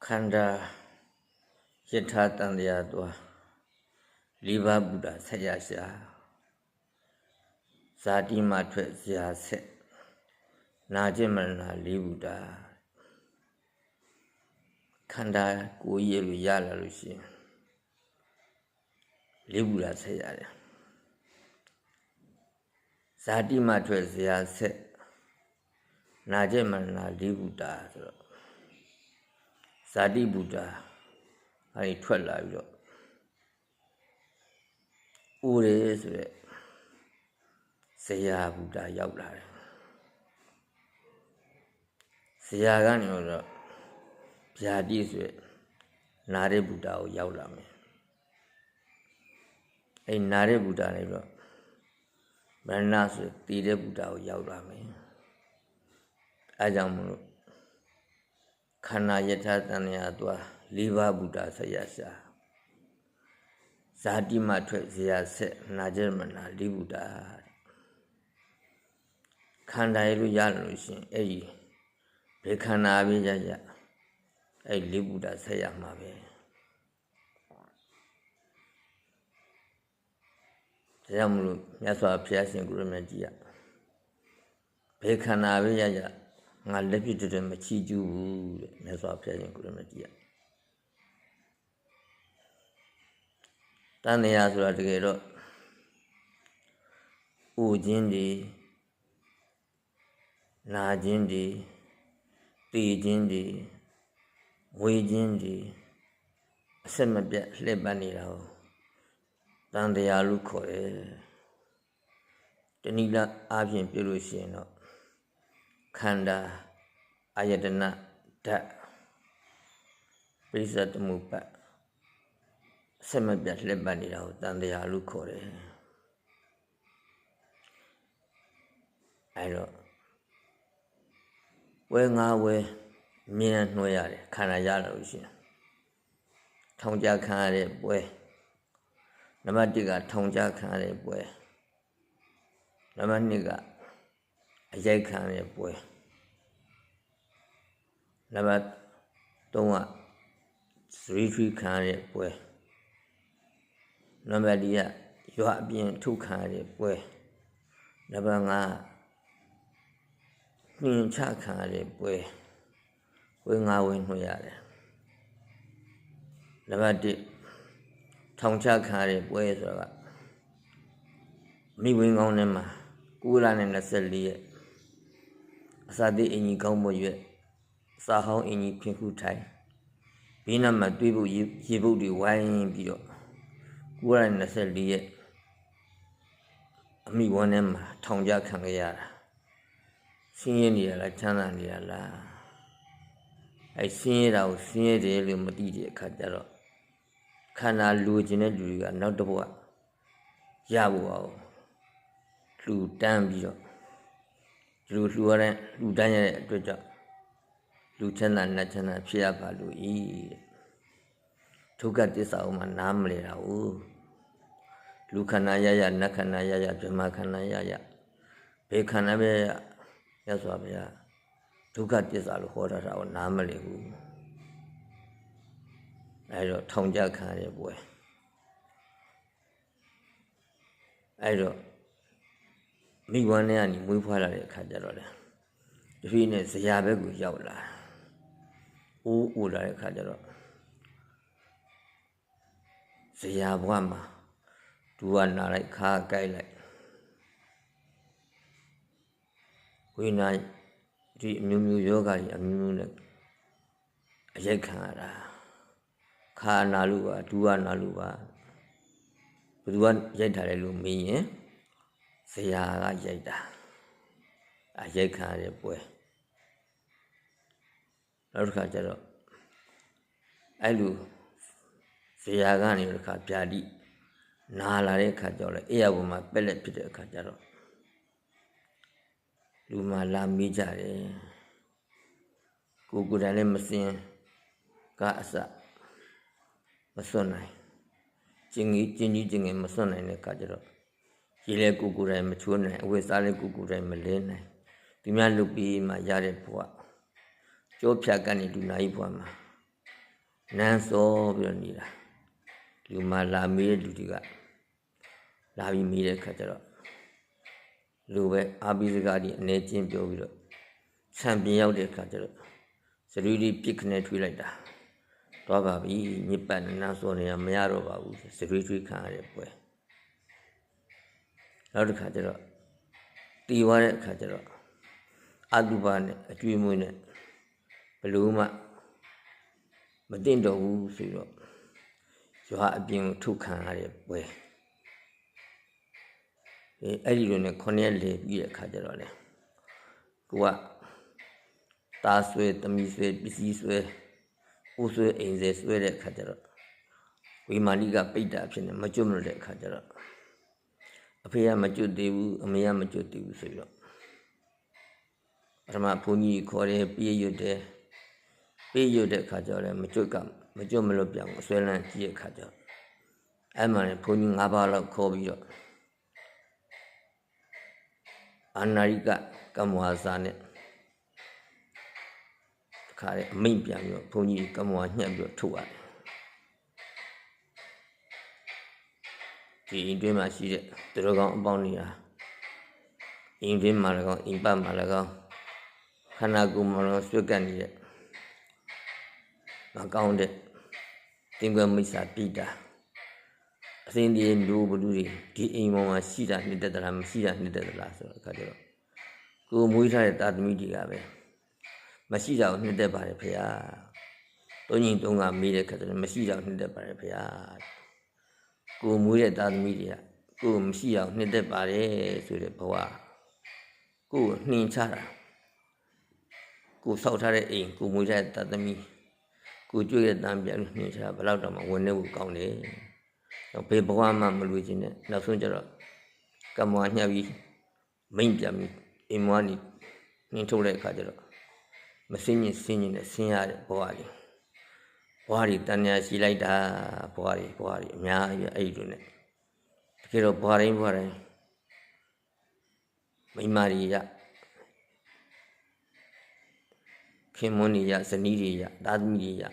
ခန္ဓာယထာတန်တရားသွားလေးပါးဘုရားဆက်ရရှာဇာတိမထွက်ဇာဆက်နာကျင်မရဏလေးဘုရားခန္ဓာကိုယ်ရလို့ရလာလို့ရှိရင်လေးဘုရားဆက်ရတယ်ဇာတိမထွက်ဇာဆက်နာကျင်မရဏလေးဘုရားဆိုတော့ဇာတိဘုရားအဲဒီထွက်လာပြီးတော့ဦးရဲဆိုတဲ့ဇရာဘုရားရောက်လာတယ်ဇရာကနေတော့ဗျာတိဆိုတဲ့နာရဘုရားကိုရောက်လာမယ်အဲနာရဘုရားလည်းတော့မရဏဆိုတဲ့တည်တဲ့ဘုရားကိုရောက်လာမယ်အဲကြောင့်မလို့ခန္ဓာယထာတန်ရာသွားလေးပါးဘုရားဆက်ရရှာဇာတိမထွက်ဇရာဆက်နာကျင်မရဏလေးဘုရားခန္ဓာရလို့ရလို့ရှိရင်အဲ့ဒီဘယ်ခန္ဓာပဲရရအဲ့လေးဘုရားဆက်ရမှာပဲဒါကြောင့်မလို့မြတ်စွာဘုရားရှင်ကိုရမကြီးကဘယ်ခန္ဓာပဲရရငါလက်ပြတည်းမချီကျူးဘူးတဲ့မြတ်စွာဘုရားရှင်ကိုရမကြီးကတန်တရားဆိုတာတကယ်တော့ဥခြင်းတွေနာခြင်းတွေတည်ခြင်းတွေဝေခြင်းတွေအဆက်မပြတ်လှည့်ပတ်နေတာကိုတန်တရားလို့ခေါ်တယ်တဏှိလအားဖြင့်ပြောလို့ရှိရင်တော့ခန္ဓာအာယတနာဓာတ်ပိဿတမှုပတ်အဆက်မပြတ်လှည့်ပတ်နေတာကိုတန်တရားလို့ခေါ်တယ်အဲတော့ဝဲငါဝဲမြင်နှွှဲရတယ်ခန္ဓာရလို့ရှိရင်ထောင်ကြခံရတဲ့ပွဲနံပါတ်1ကထောင်ကြခံရတဲ့ပွဲနံပါတ်2ကအရိုက်ခံရတဲ့ပွဲနံပါတ်3ကသရီထရီခံရတဲ့ပွဲနံပါတ်4ကရွာအပြင်ထုတ်ခံရတဲ့ပွဲနံပါတ်5နှင်ချခံရတဲ့ပွဲဝဲငါဝဲနှွှဲရတယ်နံပါတ်1ထောင်ချခံရတဲ့ပွဲဆိုတာကမိဝင်းကောင်းထဲမှာ9လနဲ့24ရက်အစာသေးအင်ကြီးကောင်းမွရွက်စာဟောင်းအင်ကြီးဖင်ခုထိုင်ဘေးနားမှာတွေးဖို့ရေပုတ်တွေဝိုင်းပြီးတော့9လနဲ့24ရက်အမိဝန်းထဲမှာထောင်ချခံရတာဆင်းရဲနေရလားချမ်းသာနေရလားအဲဆင်းရဲတာကိုဆင်းရဲတယ်လို့မသိတဲ့အခါကျတော့ခန္ဓာလူကျင်တဲ့လူတွေကနောက်တစ်ဘဝရဖို့အောင်လူတန်းပြီးတော့လူရတဲ့လူတန်းရတဲ့အတွက်ကြောင့်လူချမ်းသာနတ်ချမ်းသာဖြစ်ရပါလို့ဤတဲ့ဒုက္ခသစ္စာဥမှာနားမလဲတာဟုတ်လူခန္ဓာရရနတ်ခန္ဓာရရဗြဟ္မာခန္ဓာရရဘယ်ခန္ဓာပဲရရသော်ဗျာဒုက္ခသစ္စာလို့ဟောတာတော့နားမလဲဘူးအဲတော့ထောင်ကြခံရပွဲအဲတော့မိဝန်းထဲကနေမွေးဖွားလာတဲ့အခါကျတော့လေတဖြည်းနဲ့ဇရာဘက်ကိုရောက်လာအိုးလာတဲ့အခါကျတော့ဇရာဘဝမှာသူကနာလိုက်ခါကိုက်လိုက်ဝိညာဉ်ဒီအမျိုးမျိုးယောဂကြီးအမျိုးမျိုးနဲ့အရိုက်ခံရတာခါနာလို့ပါဒူကနာလို့ပါဘယ်သူကရိုက်ထားတယ်လို့မေးရင်ဇရာကရိုက်တာအရိုက်ခံရတဲ့ပွဲနောက်တစ်ခါကျတော့အဲ့လိုဇရာကနေတစ်ခါပြာတိနာလာတဲ့အခါကျတော့လေအေးရဘုံမှာပက်လက်ဖြစ်တဲ့အခါကျတော့လူမှလာမေးကြတယ်ကိုယ်တိုင်လည်းမစင်ကအစမစွန့်နိုင်ကျင်ကြီးမစွန့်နိုင်တဲ့အခါကျတော့ရေလဲကိုယ်တိုင်မချိုးနိုင်အဝတ်စားလဲကိုယ်တိုင်မလဲနိုင်ဒီများလုပ်ပြီးမှရတဲ့ဘဝကြောဖြတ်ကနေလူနာကြီးဘဝမှာ နန်းစောပြီးတော့နေတာလူမှလာမေးတဲ့လူတွေကလာပြီးမေးတဲ့ခါကျတော့လူပဲအားပေးစကားဒီအနေချင်းပြောပြီးတော့ဆံပြင်ရောက်တဲ့ခါကျတော့စရီရီပြစ်ခနဲ့ထွေးလိုက်တာတော့ပါပြီညစ်ပတ်နန်းစောနေရမရတော့ပါဘူးစရီထွေးခံရတဲ့ပွဲနောက်တစ်ခါကျတော့တီသွားတဲ့အခါကျတော့အတုပါနဲ့အကျွေးမွေးနဲ့ဘလို့မှမတင်တော့ဘူးဆိုတော့ရွာအပြင်ကိုထုတ်ခံရတဲ့ပွဲအဲ့ဒီလိုနဲ့9ရက်လေပြီးတဲ့အခါကျတော့လေကိုကတာဆွဲသမီးဆွဲပစ္စည်းဆွဲဦးဆွဲအိမ်ဆွဲဆွဲတဲ့အခါကျတော့ဝိမာနိကပိတ်တာဖြစ်နေမကျွတ်မလို့တဲ့အခါကျတော့အဖေကမကျွတ်သေးဘူးအမေကမကျွတ်သေးဘူးဆိုပြီးတော့ပထမဘုန်းကြီးခေါ်တယ်ပြေးရွတ်တယ်ပြေးရွတ်တဲ့အခါကျတော့လည်းမကျွတ်မလို့ပြောင်းဆွဲလန်းကြည့်တဲ့အခါကျတော့အဲ့မှာလည်းဘုန်းကြီး9ပါးလောက်ခေါ်ပြီးတော့အာနာရိကကမ္မဝါစာနဲ့ခါတဲ့အမိန့်ပြန်ပြီးတော့ဘုန်းကြီးကမ္မဝါညှက်ပြီးတော့ထုတ်ရတယ်ဒီအိမ်တွင်းမှာရှိတဲ့သူတော်ကောင်းအပေါင်းတွေဟာအိမ်တွင်းမှာလည်းကောင်းအိမ်ပတ်မှာလည်းကောင်းခန္ဓာကိုယ်မှာလည်းဆွတ်ကပ်နေတဲ့မကောင်းတဲ့တင်ကွယ်မိစ္ဆာပိတာအစင်းဒီမျိုးဘလူတွေဒီအိမ်ပေါ်မှာရှိတာနှစ်သက်သလားမရှိတာနှစ်သက်သလားဆိုတော့အခါကျတော့ကိုမွေးထားတဲ့တာသမီတွေကပဲမရှိတာကိုနှစ်သက်ပါတယ်ဖေဟာတုံးကြီးတုံးကမေးတဲ့ခါကျတော့မရှိတာကိုနှစ်သက်ပါတယ်ဖေဟာကိုမွေးတဲ့တာသမီတွေကကိုမရှိအောင်နှစ်သက်ပါတယ်ဆိုတဲ့ဘဝကိုနှင်ချတာကိုဆောက်ထားတဲ့အိမ်ကိုမွေးထားတဲ့တာသမီကိုကြွေတဲ့တန်ပြန်နှင်ချတာဘယ်တော့တော့မှဝင်နေဖို့ကောင်းတယ်ဘယ်ဘဝမှမလွေခြင်းနဲ့နောက်ဆုံးကျတော့ကမ္မဝါညှပ်ပြီးမိမ့်ပြန်ပြီးအိမ်မွားနေနှင်းထုတ်တဲ့အခါကျတော့မစင်းရင်စင်းရင်နဲ့ဆင်းရတဲ့ဘဝတွေတန်ညာရှိလိုက်တာဘဝတွေအများကြီးအဲ့ဒီလိုနဲ့တကယ်တော့ဘဝတိုင်းမိမတွေရခင်မွန်းတွေရဇနီးတွေရသားသမီးတွေရ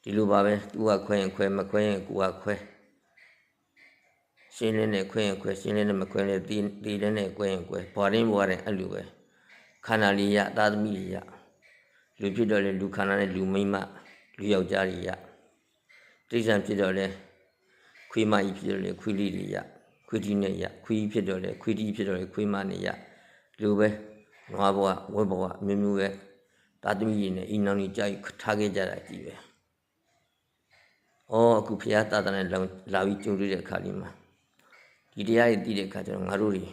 ဒီလိုပါပဲသူကခွဲရင်ခွဲမခွဲရင်ကိုကခွဲရှင်းလင်းနဲ့ခွဲရင်ခွဲရှင်းလင်းနဲ့မခွဲနဲ့တီးလည်းနဲ့ခွဲရင်ခွဲဘွားတိုင်းအဲ့လိုပဲခန္ဓာလေးရသားသမီးတွေရလူဖြစ်တော့လေလူခန္ဓာနဲ့လူမိမလူယောက်ျားတွေရတိစ္ဆာန်ဖြစ်တော့လေခွေးမကြီးဖြစ်တော့လေခွေးလေးတွေရခွေးတီနဲ့ရခွေးဖြစ်တော့လေခွေးတီဖြစ်တော့လေခွေးမနဲ့ရလူပဲနွားဘဝဝက်ဘဝမျိုးမျိုးပဲသားသမီးတွေနဲ့အိမ်နောင်ကြီးကြိုက်ထားခဲ့ကြတာကြီးပဲအခုဖရာသာသနာလာပြီးကြုံတွေ့တဲ့အခါလေးမှာဒီတရားတွေသိတဲ့အခါကျတော့ငါတို့တွေ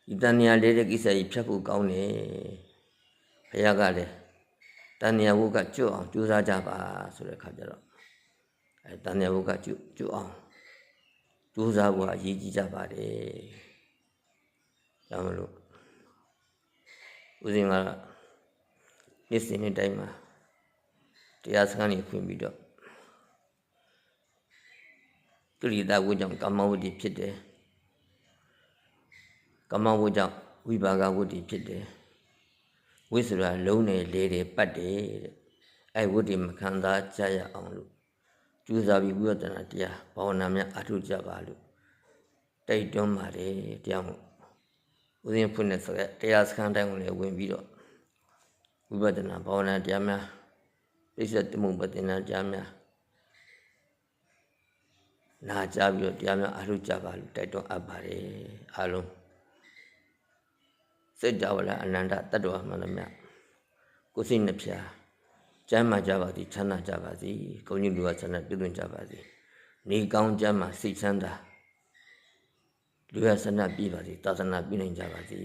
ဒီတဏှာလေးတဲ့ကိစ္စကြီးဖြတ်ဖို့ကောင်းတယ်ဘုရားကလည်းတဏှာဘုကကျွတ်အောင်ကြိုးစားကြပါဆိုတဲ့အခါကျတော့တဏှာဘုကကျွတ်အောင်ကြိုးစားဖို့အရေးကြီးကြပါတယ်ဒါမလို့ဦးဇင်းကနေ့စဉ်နေ့တိုင်းမှာတရားစခန်းကြီးဖွင့်ပြီးတော့ကိလေသာဝိကြောင့်ကာမဝတ္တိဖြစ်တယ်ကာမဝတ္ကြောင့်ဝိပါကဝတ္တိဖြစ်တယ်ဝိဆိုတာလုံးနေလေတယ်ပတ်တယ်တဲ့ဝတ္တိမခံစားကြရအောင်လို့ကျူးစာပြီးဝိပဿနာတရားဘာဝနာများအထုကြပါလို့တိုက်တွန်းပါတယ်တရားမို့ဦးဇင်းဖွင့်တဲ့ဆိုရက်တရားစခန်းတိုင်းကိုလည်းဝင်ပြီးတော့ဝိပဿနာဘာဝနာတရားများပိဿတမှုပတ္တနာတရားများနာကြပြီးတော့တရားများအထုကြပါလို့တိုက်တွန်းအပ်ပါတယ်အားလုံးစိတ်တော်လာအနန္တတတ္တဝါမှန်သမျှကိုယ်စိတ်နှဖျားကျမ်းမာကြပါသည်ချမ်းသာကြပါစေကိုကြီးလူဝဆန္ဒပြုသွင်းကြပါစေနေကောင်းကျမ်းမာစိတ်ချမ်းသာလူဝဆန္ဒပြပါစေသာသနာပြုနိုင်ကြပါစေ